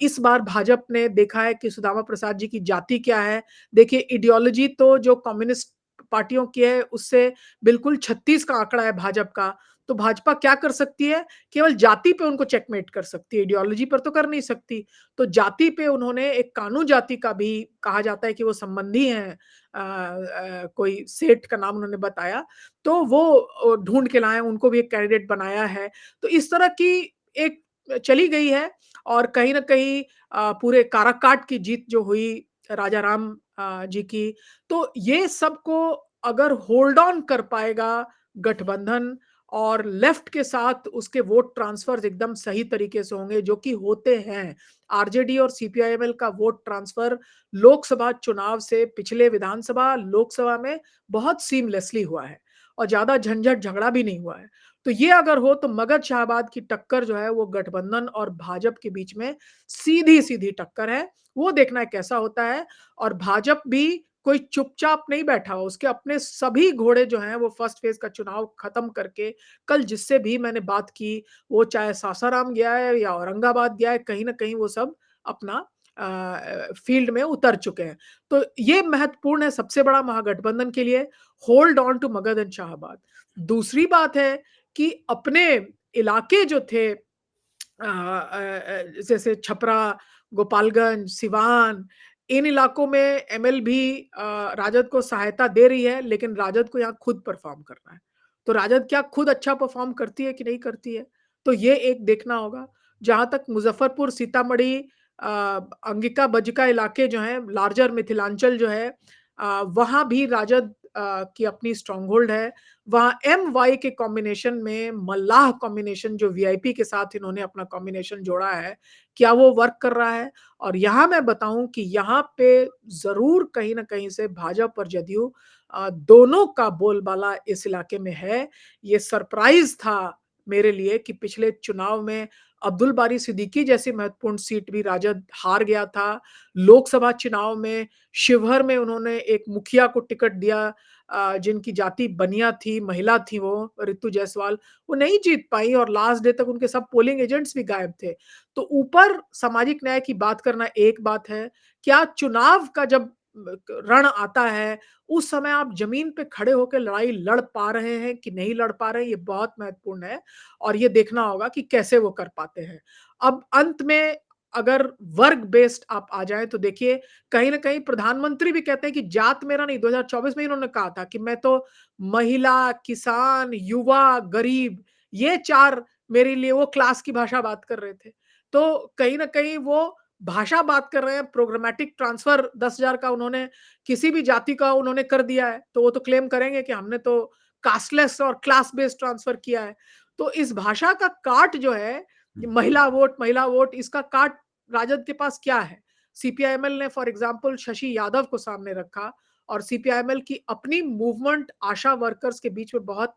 [SPEAKER 2] इस बार भाजपा ने देखा है कि सुदामा प्रसाद जी की जाति क्या है। देखिए आइडियोलॉजी तो जो कम्युनिस्ट पार्टियों की है उससे बिल्कुल 36 का आंकड़ा है भाजपा का। तो भाजपा क्या कर सकती है? केवल जाति पे उनको चेकमेट कर सकती है, आइडियोलॉजी पर तो कर नहीं सकती। तो जाति पे उन्होंने एक कान्हू जाति का भी कहा जाता है कि वो संबंधी हैं कोई सेठ का नाम उन्होंने बताया। तो वो ढूँढ के लाए, उनको भी एक कैंडिडेट बनाया है। तो इस तरह की एक चली गई है और कहीं न कहीं पूरे काराकाट की जीत जो हुई राजा राम जी की, तो ये सबको अगर होल्ड ऑन कर पाएगा गठबंधन और लेफ्ट के साथ उसके वोट ट्रांसफर्स एकदम सही तरीके से होंगे जो कि होते हैं। आरजेडी और सीपीआईएमएल का वोट ट्रांसफर लोकसभा चुनाव से पिछले विधानसभा, लोकसभा में बहुत सीमलेसली हुआ है और ज़्यादा झंझट झगड़ा भी नहीं हुआ है। तो ये अगर हो तो मगध शाहाबाद की टक्कर जो है वो गठबंधन और भाजपा के बीच में सीधी-सीधी टक्कर है। वो देखना है कैसा होता है और भाजपा भी कोई चुपचाप नहीं बैठा हुआ, उसके अपने सभी घोड़े जो हैं वो फर्स्ट फेज़ का चुनाव खत्म करके कल जिससे भी मैंने बात की, वो चाहे सासाराम गया है या औरंगाबाद गया है, कहीं न कहीं वो सब अपना फील्ड में उतर चुके हैं। तो ये महत्वपूर्ण है सबसे बड़ा महागठबंधन के लिए, hold on to Magadh and Shahabad. दूसरी बात है कि अपने इलाके जो थे जैसे छपरा, गोपालगंज, सिवान, इन इलाकों में एमएल भी राजद को सहायता दे रही है, लेकिन राजद को यहाँ खुद परफ़ॉर्म करना है। तो राजद क्या खुद अच्छा परफ़ॉर्म करती है कि नहीं करती है? तो ये एक देखना होगा। जहाँ तक मुज़फ्फरपुर, सीतामढ़ी, अ, अंगिका, बजका इलाके जो हैं, लार्जर मिथिलांचल जो है, वहाँ भी राजद की अपनी स्ट्रॉन्ग होल्ड है। वहाँ एम-वाई के कॉम्बिनेशन में मल्लाह कॉम्बिनेशन जो वीआईपी के साथ इन्होंने अपना कॉम्बिनेशन जोड़ा है, क्या वो वर्क कर रहा है? और यहाँ मैं बताऊँ कि यहाँ पे ज़रूर कहीं न कहीं से भाजपा और जदयू दोनों का बोलबाला इस इलाके में है। ये सरप्राइज़ था मेरे लिए कि पिछले चुनाव में अब्दुल बारी सिद्दीकी जैसी महत्वपूर्ण सीट भी राजद हार गया था। लोकसभा चुनाव में शिवहर में उन्होंने एक मुखिया को टिकट दिया, जिनकी जाति बनिया थी, महिला थी वो, रितु जायसवाल, वो नहीं जीत पाई और लास्ट डे तक उनके सब पोलिंग एजेंट्स भी गायब थे। तो ऊपर सामाजिक न्याय की बात करना एक बात है, क्या चुनाव का जब रण आता है, उस समय आप ज़मीन पे खड़े होके लड़ाई लड़ पा रहे हैं कि नहीं लड़ पा रहे हैं, ये बहुत महत्वपूर्ण है और ये देखना होगा कि कैसे वो कर पाते हैं। अब अंत में अगर वर्ग बेस्ड आप आ जाएँ तो देखिए, कहीं न कहीं प्रधानमंत्री भी कहते हैं कि जात मेरा नहीं, 2024 में ही उन्होंने कहा था कि मैं तो महिला, किसान, युवा, गरीब, ये 4 मेरे लिए वो क्लास की भाषा बात कर रहे थे। तो कहीं न कहीं वो भाषा बात कर रहे हैं, प्रोग्रामेटिक ट्रांसफर 10,000 का उन्होंने किसी भी जाति का उन्होंने कर दिया है, तो वो तो क्लेम करेंगे कि हमने तो कास्टलेस और क्लास बेस्ड ट्रांसफर किया है। तो इस भाषा का काट जो है,
[SPEAKER 1] हुँ,
[SPEAKER 2] महिला वोट इसका काट राजद के पास क्या है? सीपीआईएमएल ने फॉर एग्जांपल शशि यादव को सामने रखा और सीपीआईएमएल की अपनी मूवमेंट आशा वर्कर्स के बीच में बहुत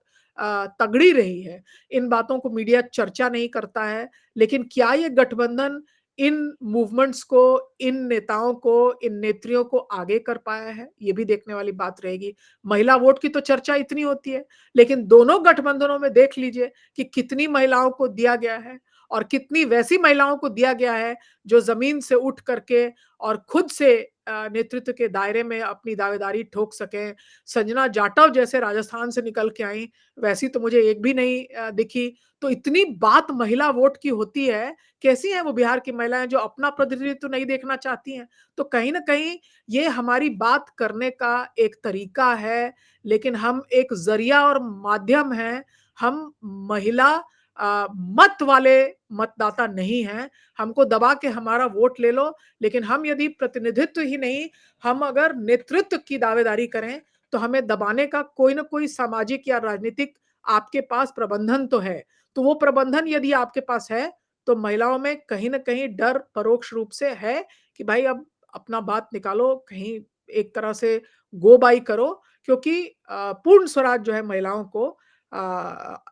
[SPEAKER 2] तगड़ी रही है। इन बातों को मीडिया चर्चा नहीं करता है, लेकिन क्या ये गठबंधन इन मूवमेंट्स को, इन नेताओं को, इन नेत्रियों को आगे कर पाया है? ये भी देखने वाली बात रहेगी। महिला वोट की तो चर्चा इतनी होती है, लेकिन दोनों गठबंधनों में देख लीजिए कि कितनी महिलाओं को दिया गया है और कितनी वैसी महिलाओं को दिया गया है जो ज़मीन से उठ करके और खुद से नेतृत्व के दायरे में अपनी दावेदारी ठोक सकें। संजना जाटव जैसे राजस्थान से निकल के आईं, वैसी तो मुझे एक भी नहीं दिखी। तो इतनी बात महिला वोट की होती है, कैसी हैं वो बिहार की महिलाएँ जो अपना प्रतिनिधित्व नहीं देखना चाहती हैं? तो कहीं न कहीं ये हमारी बात करने का एक तरीका है, लेकिन हम एक ज़रिया और माध्यम हैं। हम महिला मत वाले मतदाता नहीं हैं। हमको दबा के हमारा वोट ले लो, लेकिन हम यदि प्रतिनिधित्व ही नहीं, हम अगर नेतृत्व की दावेदारी करें, तो हमें दबाने का कोई न कोई सामाजिक या राजनीतिक आपके पास प्रबंधन तो है। तो वो प्रबंधन यदि आपके पास है, तो महिलाओं में कहीं न कहीं डर परोक्ष रूप से है कि भाई अब अपना बात निकालो, कहीं एक तरह से गो बाई करो, क्योंकि पूर्ण स्वराज जो है महिलाओं को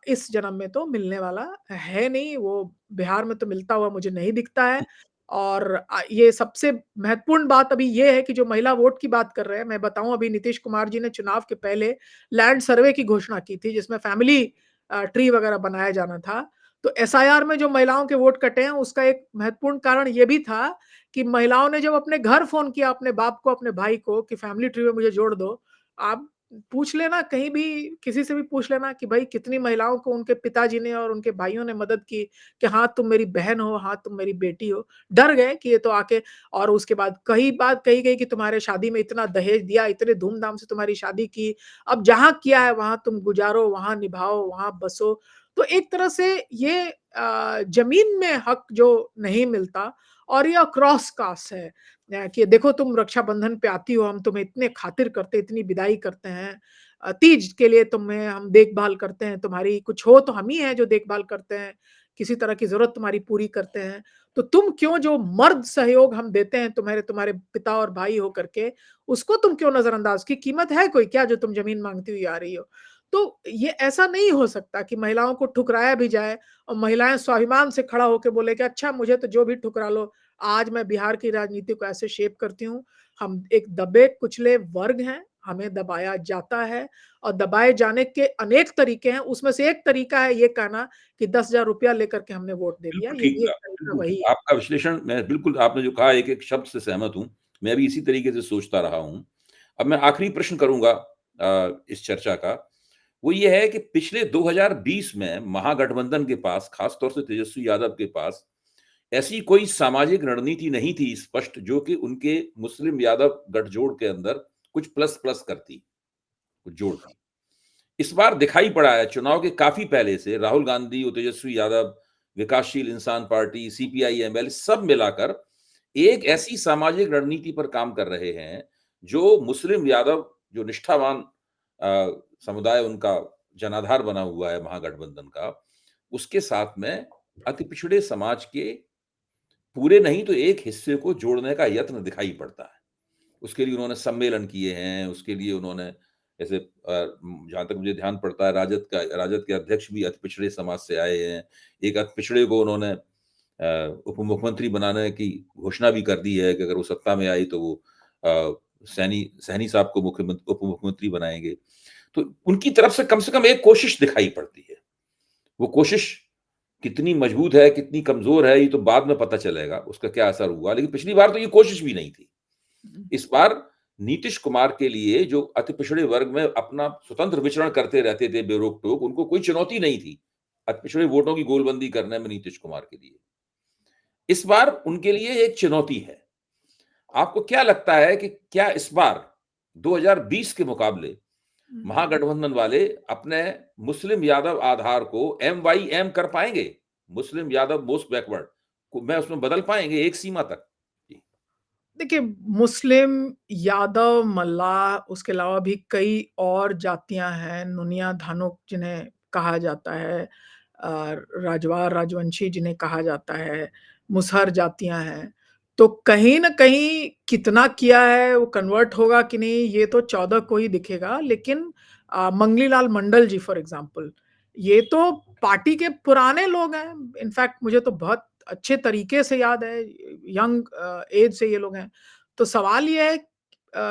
[SPEAKER 2] इस जन्म में तो मिलने वाला है नहीं, वो बिहार में तो मिलता हुआ मुझे नहीं दिखता है। और ये सबसे महत्वपूर्ण बात अभी ये है कि जो महिला वोट की बात कर रहे हैं, मैं बताऊँ, अभी नीतीश कुमार जी ने चुनाव के पहले लैंड सर्वे की घोषणा की थी, जिसमें फैमिली ट्री वगैरह बनाया जाना था। तो एसआईआर में जो महिलाओं के वोट कटे हैं, उसका एक महत्वपूर्ण कारण ये भी था कि महिलाओं ने जब अपने घर फ़ोन किया अपने बाप को, अपने भाई को कि फैमिली ट्री में मुझे जोड़ दो। आप पूछ लेना, कहीं भी किसी से भी पूछ लेना कि भाई कितनी महिलाओं को उनके पिताजी ने और उनके भाइयों ने मदद की कि हाँ, तुम मेरी बहन हो, हाँ, तुम मेरी बेटी हो। डर गए कि ये तो आके, और उसके बाद कई बात कही गई कि तुम्हारे शादी में इतना दहेज दिया, इतने धूम-धाम से तुम्हारी शादी की, अब जहाँ किया है वहाँ तुम गुज़ारो, वहाँ निभाओ, वहाँ बसो। तो एक तरह से ये ज़मीन में हक जो नहीं मिलता, और ये अक्रॉस कास्ट है कि देखो तुम रक्षाबंधन पे आती हो, हम तुम्हें इतने खातिर करते हैं, इतनी विदाई करते हैं। तीज के लिए तुम्हें हम देखभाल करते हैं, तुम्हारी कुछ हो तो हम ही हैं जो देखभाल करते हैं, किसी तरह की ज़रूरत तुम्हारी पूरी करते हैं। तो तुम क्यों जो मर्द सहयोग हम देते हैं तुम्हारे तुम्हारे पिता और भाई हो करके, उसको तुम क्यों नज़रअंदाज, उसकी कीमत है कोई क्या जो तुम ज़मीन माँगती हुई आ रही हो? तो ये ऐसा नहीं हो सकता कि महिलाओं को ठुकराया भी जाए और महिलाएँ स्वाभिमान से खड़ा होके बोले कि अच्छा मुझे तो जो भी ठुकरा लो, आज मैं बिहार की राजनीति को ऐसे शेप करती हूँ। हम एक दबे-कुचले वर्ग हैं, हमें दबाया जाता है और दबाए जाने के अनेक तरीके हैं, उसमें से एक तरीका है ये कहना कि 10,000 रुपया लेकर के हमने वोट दे दिया,
[SPEAKER 1] बिल्कुल
[SPEAKER 2] ये
[SPEAKER 1] ठीक
[SPEAKER 2] भी एक
[SPEAKER 1] कहा,
[SPEAKER 2] तरीका
[SPEAKER 1] बिल्कुल
[SPEAKER 2] वही
[SPEAKER 1] ठीक।
[SPEAKER 2] है।
[SPEAKER 1] आपका विश्लेषण मैं बिल्कुल आपने जो कहा एक-एक शब्द से सहमत हूँ। मैं भी इसी तरीके से सोचता रहा हूँ। अब मैं आखिरी प्रश्न करूँगा इस चर्चा का वो ये है कि पिछले 2020 में महागठबंधन के पास, खास तौर से तेजस्वी यादव के पास, ऐसी कोई सामाजिक रणनीति नहीं थी स्पष्ट, जो कि उनके मुस्लिम यादव गठजोड़ के अंदर कुछ प्लस-प्लस करती, कुछ जोड़ती। इस बार दिखाई पड़ा है चुनाव के काफ़ी पहले से राहुल गांधी और तेजस्वी यादव, विकासशील इंसान पार्टी, सीपीआई, एमएल सब मिलाकर एक ऐसी सामाजिक रणनीति पर काम कर रहे हैं, जो मुस्लिम यादव जो निष्ठावान समुदाय उनका जनाधार बना हुआ है महागठबंधन का, उसके साथ में अति पिछड़े समाज के पूरे नहीं तो एक हिस्से को जोड़ने का यत्न दिखाई पड़ता है। उसके लिए उन्होंने सम्मेलन किए हैं, उसके लिए उन्होंने जैसे जहाँ तक मुझे ध्यान पड़ता है राजद के अध्यक्ष भी अति पिछड़े समाज से आए हैं। एक अति पिछड़े को उन्होंने उप मुख्यमंत्री बनाने की घोषणा भी कर दी है कि अगर वो सत्ता में आई तो वो सैनी साहब को उप मुख्यमंत्री बनाएँगे। तो उनकी तरफ से कम एक कोशिश दिखाई पड़ती है। वो कोशिश कितनी मजबूत है, कितनी कमज़ोर है, ये तो बाद में पता चलेगा, उसका क्या असर हुआ। लेकिन पिछली बार तो ये कोशिश भी नहीं थी। इस बार नीतीश कुमार के लिए जो अति पिछड़े वर्ग में अपना स्वतंत्र विचरण करते रहते थे बेरोक-टोक, उनको कोई चुनौती नहीं थी, अति पिछड़े वोटों की गोलबंदी करने में नीतीश कुमार के लिए। इस बार उनके लिए एक चुनौती है। आपको क्या लगता है कि क्या इस बार 2020 के मुकाबले महागठबंधन वाले अपने मुस्लिम यादव आधार को एमवाईएम कर पाएँगे? मुस्लिम यादव मोस्ट बैकवर्ड को मैं उसमें बदल पाएँगे एक सीमा तक? जी।
[SPEAKER 2] देखिए, मुस्लिम, यादव, मल्लाह, उसके अलावा भी कई और जातियाँ हैं, नोनिया, धानुक जिन्हें कहा जाता है, राजवार, राजवंशी जिन्हें कहा जाता है, मुसहर जातियाँ हैं। तो कहीं न कहीं कितना किया है, वो कन्वर्ट होगा कि नहीं, ये तो 14 को ही दिखेगा। लेकिन मंगली लाल मंडल जी फॉर एग्ज़ाम्पल, ये तो पार्टी के पुराने लोग हैं। इनफैक्ट मुझे तो बहुत अच्छे तरीके से याद है, यंग एज से ये लोग हैं। तो सवाल ये है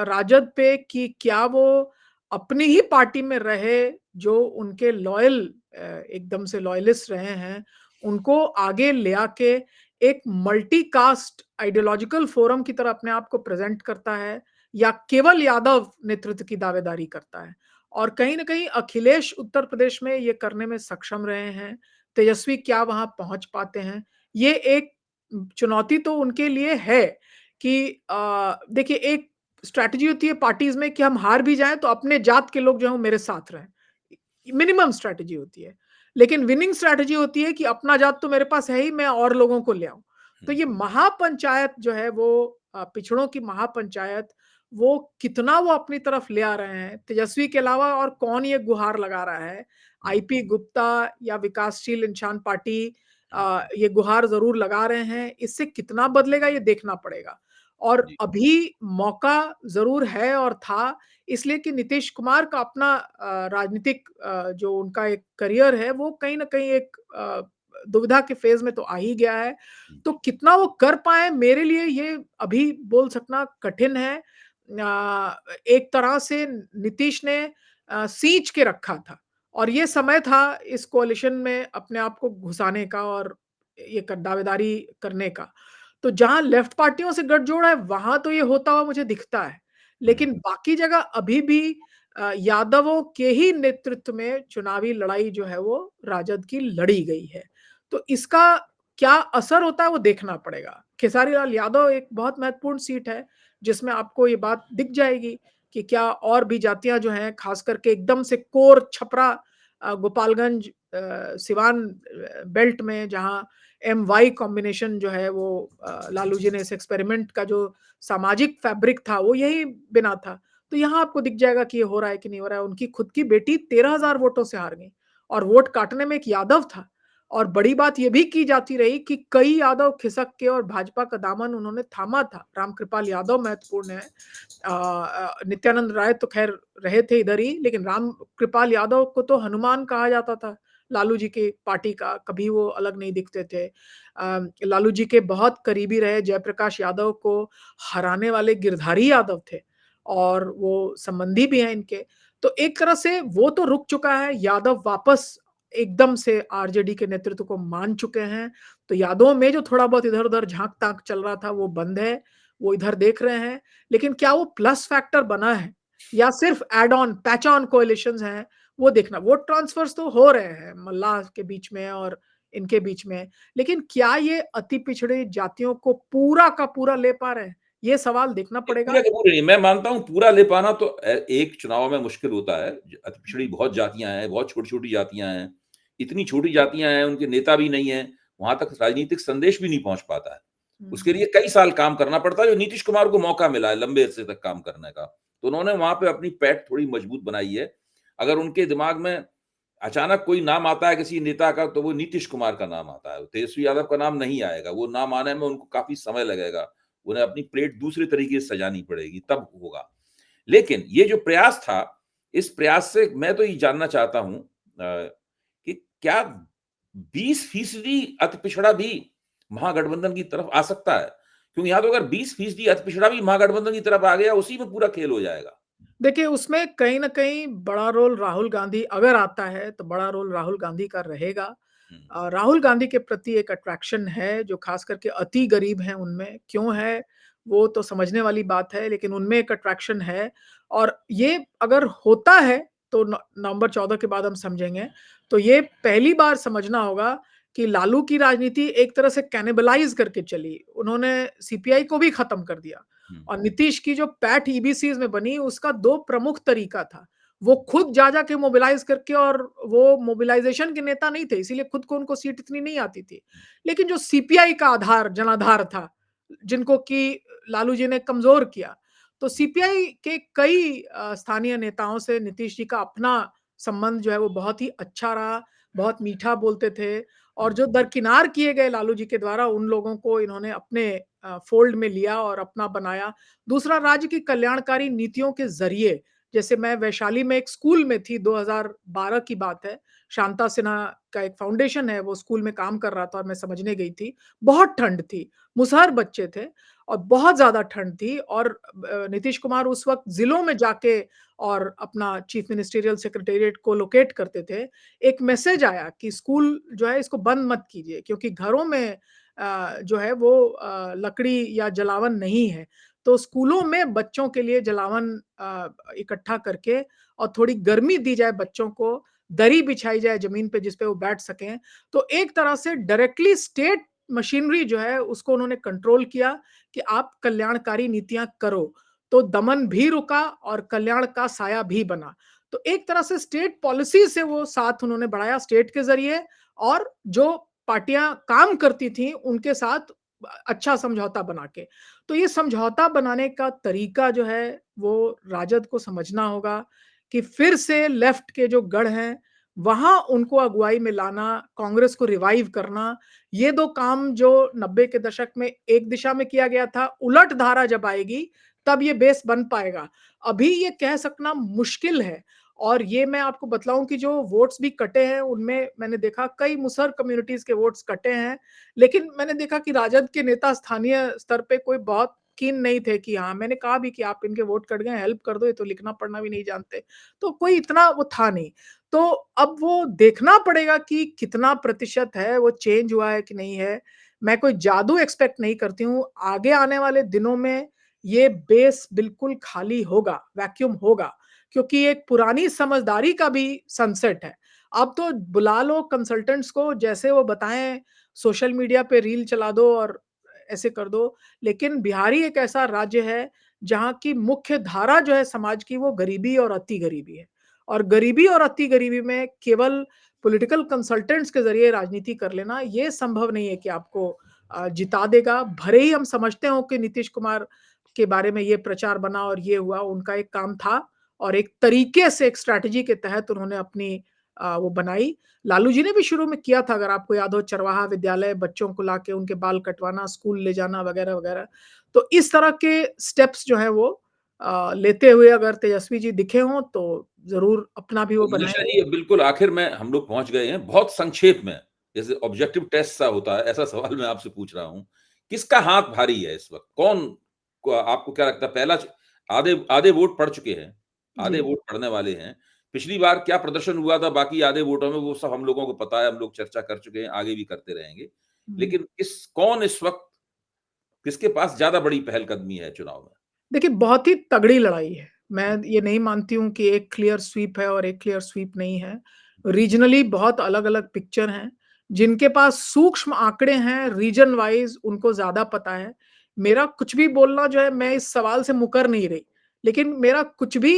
[SPEAKER 2] राजद पे कि क्या वो अपनी ही पार्टी में रहे, जो उनके लॉयल एकदम से लॉयलिस्ट रहे हैं, उनको आगे ले आके एक मल्टी कास्ट आइडियोलॉजिकल फोरम की तरह अपने आप को प्रेज़ेंट करता है, या केवल यादव नेतृत्व की दावेदारी करता है। और कहीं न कहीं अखिलेश उत्तर प्रदेश में ये करने में सक्षम रहे हैं, तेजस्वी क्या वहाँ पहुँच पाते हैं? ये एक चुनौती तो उनके लिए है कि देखिए, एक स्ट्रैटेजी होती है पार्टीज़ में कि हम हार भी जाएँ तो अपने जात के लोग जो हैं वो मेरे साथ रहें। मिनिमम स्ट्रैटेजी होती है। लेकिन विनिंग स्ट्रैटेजी होती है कि अपना जात तो मेरे पास है ही, मैं और लोगों को ले आऊँ। तो
[SPEAKER 1] हुँ,
[SPEAKER 2] ये महापंचायत जो है वो पिछड़ों की महापंचायत, वो कितना वो अपनी तरफ ले आ रहे हैं। तेजस्वी के अलावा और कौन ये गुहार लगा रहा है?
[SPEAKER 1] हुँ,
[SPEAKER 2] आईपी गुप्ता या विकासशील इंसान पार्टी
[SPEAKER 1] हुँ।
[SPEAKER 2] ये गुहार ज़रूर लगा रहे हैं। इससे कितना बदलेगा ये देखना पड़ेगा। और
[SPEAKER 1] जी,
[SPEAKER 2] अभी मौका ज़रूर है और था, इसलिए कि नीतीश कुमार का अपना राजनीतिक जो उनका एक करियर है, वो कहीं न कहीं एक दुविधा के फ़ेज़ में तो आ ही गया है।
[SPEAKER 1] हुँ,
[SPEAKER 2] तो कितना वो कर पाएँ, मेरे लिए ये अभी बोल सकना कठिन है। एक तरह से नीतीश ने सींच के रखा था, और ये समय था इस कोalition में अपने आप को घुसाने का और ये दावेदारी करने का। तो जहाँ लेफ्ट पार्टियों से गठजोड़ है, वहाँ तो ये होता हुआ मुझे दिखता है।
[SPEAKER 1] हुँ,
[SPEAKER 2] लेकिन बाकी जगह अभी भी यादवों के ही नेतृत्व में चुनावी लड़ाई जो है वो राजद की लड़ी गई है। तो इसका क्या असर होता है वो देखना पड़ेगा। खेसारी लाल यादव एक बहुत महत्वपूर्ण सीट है, जिसमें आपको ये बात दिख जाएगी कि क्या और भी जातियाँ जो हैं, ख़ास करके एकदम से कोर छपरा गोपालगंज सिवान बेल्ट में, जहाँ एम-वाई कॉम्बिनेशन जो है वो लालू जी ने इस एक्सपेरिमेंट का जो सामाजिक फैब्रिक था, वो यही बिना था। तो यहाँ आपको दिख जाएगा कि ये हो रहा है कि नहीं हो रहा है। उनकी खुद की बेटी 13,000 वोटों से हार गई, और वोट काटने में एक यादव था। और बड़ी बात ये भी की जाती रही कि कई यादव खिसक के और भाजपा का दामन उन्होंने थामा था। रामकृपाल यादव महत्वपूर्ण है। नित्यानंद राय तो ख़ैर रहे थे इधर ही, लेकिन रामकृपाल यादव को तो हनुमान कहा जाता था, लालू जी की पार्टी का, कभी वो अलग नहीं दिखते थे। लालू जी के बहुत करीबी रहे, जयप्रकाश यादव को हराने वाले गिरधारी यादव थे, और वो संबंधी भी हैं इनके। तो एक तरह से वो तो रुक चुका है, यादव वापस एकदम से आरजेडी के नेतृत्व को मान चुके हैं। तो यादवों में जो थोड़ा बहुत इधर-उधर झाँक-ताक चल रहा था, वो बंद है, वो इधर देख रहे हैं। लेकिन क्या वो प्लस फैक्टर बना है, या सिर्फ़ add on, patch on coalitions हैं, वो देखना। वोट ट्रांसफर्स तो हो रहे हैं मल्लाह के बीच में और इनके बीच में, लेकिन क्या ये अति पिछड़ी जातियों को पूरा का पूरा ले पा रहे हैं? ये सवाल देखना
[SPEAKER 1] ये
[SPEAKER 2] पड़ेगा।
[SPEAKER 1] पूरे के पूरे नहीं, मैं मानता हूँ पूरा ले पाना तो एक चुनाव में मुश्किल होता है। अति पिछड़ी बहुत जातियाँ हैं, बहुत छोटी-छोटी जातियाँ हैं। इतनी छोटी जातियाँ हैं, उनके नेता भी नहीं हैं, वहाँ तक राजनीतिक संदेश भी नहीं पहुँच पाता है।
[SPEAKER 2] हुँ।
[SPEAKER 1] उसके लिए कई साल काम करना पड़ता है, जो नीतीश कुमार को मौका मिला है लंबे अरसे तक काम करने का। तो उन्होंने वहाँ पे अपनी पैठ थोड़ी मजबूत बनाई है। अगर उनके दिमाग में अचानक कोई नाम आता है किसी नेता का, तो वो नीतीश कुमार का नाम आता है। तेजस्वी यादव का नाम नहीं आएगा, वो नाम आने में उनको काफ़ी समय लगेगा। उन्हें अपनी प्लेट दूसरे तरीके से सजानी पड़ेगी, तब होगा। लेकिन ये जो प्रयास था, इस प्रयास से मैं तो ये जानना चाहता हूँ कि क्या 20% अति पिछड़ा भी महागठबंधन की तरफ आ सकता है? क्योंकि यहाँ तो अगर 20% अति पिछड़ा भी महागठबंधन की तरफ आ गया, उसी में पूरा खेल हो जाएगा।
[SPEAKER 2] देखिए, उसमें कहीं न कहीं बड़ा रोल राहुल गांधी अगर आता है, तो बड़ा रोल राहुल गांधी का रहेगा।
[SPEAKER 1] हुँ,
[SPEAKER 2] राहुल गांधी के प्रति एक अट्रैक्शन है, जो ख़ास करके अति गरीब हैं उनमें। क्यों है, वो तो समझने वाली बात है, लेकिन उनमें एक अट्रैक्शन है और ये अगर होता है, तो नवंबर 14 के बाद हम समझेंगे। तो ये पहली बार समझना होगा कि लालू की राजनीति एक तरह से कैनिबलाइज़ करके चली। उन्होंने सीपीआई को भी ख़त्म कर दिया।
[SPEAKER 1] हुँ,
[SPEAKER 2] और नीतीश की जो पैठ ईबीसीज़ में बनी, उसका 2 प्रमुख तरीका था। वो खुद जा-जा के मोबिलाइज़ करके और वो मोबिलाइज़ेशन के नेता नहीं थे, इसीलिए खुद को उनको सीट इतनी नहीं आती थी। लेकिन जो सीपीआई का आधार, जनाधार था, जिनको कि लालू जी ने कमज़ोर किया, तो सीपीआई के कई स्थानीय नेताओं से नीतीश जी का अपना संबंध जो है वो बहुत ही अच्छा रहा, बहुत मीठा बोलते थे और
[SPEAKER 1] हुँ,
[SPEAKER 2] जो दरकिनार किए गए लालू जी के द्वारा, उन लोगों को इन्होंने अपने फ़ोल्ड में लिया और अपना बनाया। दूसरा राज्य की कल्याणकारी नीतियों के ज़रिए, जैसे मैं वैशाली में एक स्कूल में थी, 2012 की बात है। शांता सिन्हा का एक फाउंडेशन है, वो स्कूल में काम कर रहा था और मैं समझने गई थी। बहुत ठंड थी, मुसहर बच्चे थे और बहुत ज़्यादा ठंड थी और नीतीश कुमार उस वक़्त ज़िलों में जाके और अपना चीफ मिनिस्टीरियल सेक्रेटेरिएट को लोकेट करते थे। एक मैसेज आया कि स्कूल जो है इसको बंद मत कीजिए क्योंकि घरों में जो है वो लकड़ी या जलावन नहीं है। तो स्कूलों में बच्चों के लिए जलावन इकट्ठा करके और थोड़ी गर्मी दी जाए बच्चों को, दरी बिछाई जाए ज़मीन पे जिस पे वो बैठ सकें। तो एक तरह से डायरेक्टली स्टेट मशीनरी जो है उसको उन्होंने कंट्रोल किया कि आप कल्याणकारी नीतियाँ करो। तो दमन भी रुका और कल्याण का साया भी बना। तो एक तरह से स्टेट पॉलिसी से वो साथ उन्होंने बढ़ाया स्टेट के ज़रिए और जो पार्टियाँ काम करती थीं, उनके साथ अच्छा समझौता बना के। तो ये समझौता बनाने का तरीका जो है, वो राजद को समझना होगा कि फिर से लेफ्ट के जो गढ़ हैं, वहाँ उनको अगुवाई में लाना, कांग्रेस को रिवाइव करना, ये 2 काम जो 90 के दशक में एक दिशा में किया गया था, उलट धारा जब आएगी, तब ये बेस बन पाएगा। अभी ये कह सकना मुश्किल है और ये मैं आपको बतलाऊँ कि जो वोट्स भी कटे हैं, उनमें मैंने देखा कई मुसहर कम्युनिटीज़ के वोट्स कटे हैं। लेकिन मैंने देखा कि राजद के नेता स्थानीय स्तर पे कोई बहुत कीन नहीं थे कि हाँ, मैंने कहा भी कि आप इनके वोट कट गए, हेल्प कर दो, ये तो लिखना-पढ़ना भी नहीं जानते। तो कोई इतना वो था नहीं। तो अब वो देखना पड़ेगा कि कितना प्रतिशत है, वो चेंज हुआ है कि नहीं है। मैं कोई जादू एक्सपेक्ट नहीं करती हूँ। आगे आने वाले दिनों में ये बेस बिल्कुल खाली होगा, वैक्यूम होगा। क्योंकि एक पुरानी समझदारी का भी सनसेट है। अब तो बुला लो कंसल्टेंट्स को जैसे वो बताएँ सोशल मीडिया पे रील चला दो और ऐसे कर दो। लेकिन बिहार ही एक ऐसा राज्य है जहाँ की मुख्य धारा जो है समाज की वो गरीबी और अति गरीबी है। और गरीबी और अति गरीबी में केवल पॉलिटिकल कंसल्टेंट्स के ज़रिए राजनीति कर लेना ये संभव नहीं है कि आपको जिता देगा। भले ही हम समझते हो कि नीतीश कुमार के बारे में ये प्रचार बना और ये हुआ, उनका एक काम था और एक तरीके से एक स्ट्रैटेजी के तहत उन्होंने अपनी वो बनाई। लालू जी ने भी शुरू में किया था अगर आपको याद हो चरवाहा विद्यालय, बच्चों को लाके उनके बाल कटवाना, स्कूल ले जाना वगैरह-वगैरह। तो इस तरह के स्टेप्स जो हैं वो लेते हुए अगर तेजस्वी जी दिखे हों तो ज़रूर अपना भी वो
[SPEAKER 1] तो निशा
[SPEAKER 2] बनाएँगे।
[SPEAKER 1] जी, बिल्कुल आखिर में हम लोग पहुँच गए हैं। बहुत संक्षेप में, जैसे ऑब्जेक्टिव टेस्ट सा होता है, ऐसा सवाल मैं आपसे पूछ रहा हूँ। किसका हाथ भारी है इस वक़्त? कौन को आपको क्या लगता है पहला च आधे आधे वोट पड़ चुके हैं, आधे
[SPEAKER 2] जी।
[SPEAKER 1] वोट पड़ने वाले हैं। पिछली बार क्या प्रदर्शन हुआ था बाकी आधे वोटों में, वो सब हम लोगों को पता है, हम लोग चर्चा कर चुके हैं, आगे भी करते रहेंगे।
[SPEAKER 2] हुँ।
[SPEAKER 1] लेकिन कौन इस वक़्त किसके पास ज़्यादा बड़ी पहलकदमी है चुनाव में?
[SPEAKER 2] देखिए बहुत ही तगड़ी लड़ाई है। मैं ये नहीं मानती हूँ कि एक क्लियर स्वीप है और एक क्लियर स्वीप नहीं है। रीजनली बहुत अलग-अलग पिक्चर हैं। जिनके पास सूक्ष्म आंकड़े हैं रीजन वाइज़ उनको ज़्यादा पता है। मेरा कुछ भी बोलना जो है मैं इस सवाल से मुकर नहीं रही। लेकिन मेरा कुछ भी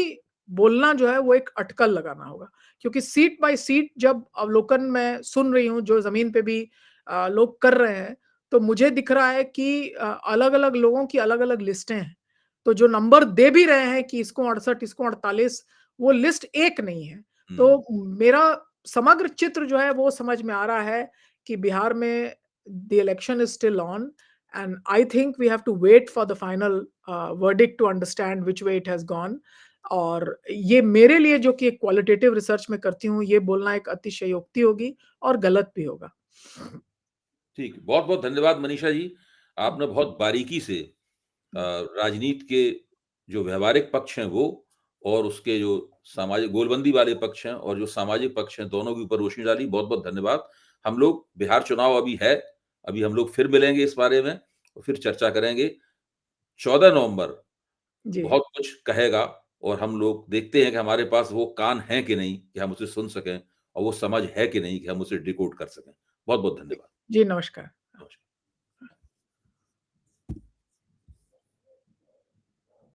[SPEAKER 2] बोलना जो है वो एक अटकल लगाना होगा। क्योंकि सीट बाय सीट जब अवलोकन मैं सुन रही हूँ जो ज़मीन पे भी लोग कर रहे हैं, तो मुझे दिख रहा है कि अलग-अलग लोगों की अलग-अलग लिस्टें हैं। तो जो नंबर दे भी रहे हैं कि इसको 68, इसको 48 वो लिस्ट एक नहीं है।
[SPEAKER 1] हुँ।
[SPEAKER 2] तो मेरा समग्र चित्र जो है वो समझ में आ रहा है कि बिहार में the election is still on and I think we have to wait for the final verdict to understand which way it has gone और ये मेरे लिए जो कि एक क्वालिटेटिव रिसर्च मैं करती हूँ, ये बोलना एक अतिशयोक्ति होगी और गलत भी होगा।
[SPEAKER 1] ठीक, बहुत-बहुत धन्यवाद मनीषा जी। आपने बहुत बारीकी से राजनीति के जो व्यावहारिक पक्ष हैं वो और उसके जो सामाजिक गोलबंदी वाले पक्ष हैं और जो सामाजिक पक्ष हैं, दोनों के ऊपर रोशनी डाली। बहुत-बहुत धन्यवाद। हम लोग बिहार चुनाव अभी है, अभी हम लोग फिर मिलेंगे इस बारे में और फिर चर्चा करेंगे। 14 नवंबर
[SPEAKER 2] जी।
[SPEAKER 1] बहुत कुछ कहेगा और हम लोग देखते हैं कि हमारे पास वो कान हैं कि नहीं कि हम उसे सुन सकें और वो समझ है कि नहीं कि हम उसे डिकोड कर सकें। बहुत-बहुत धन्यवाद।
[SPEAKER 2] जी, नमस्कार।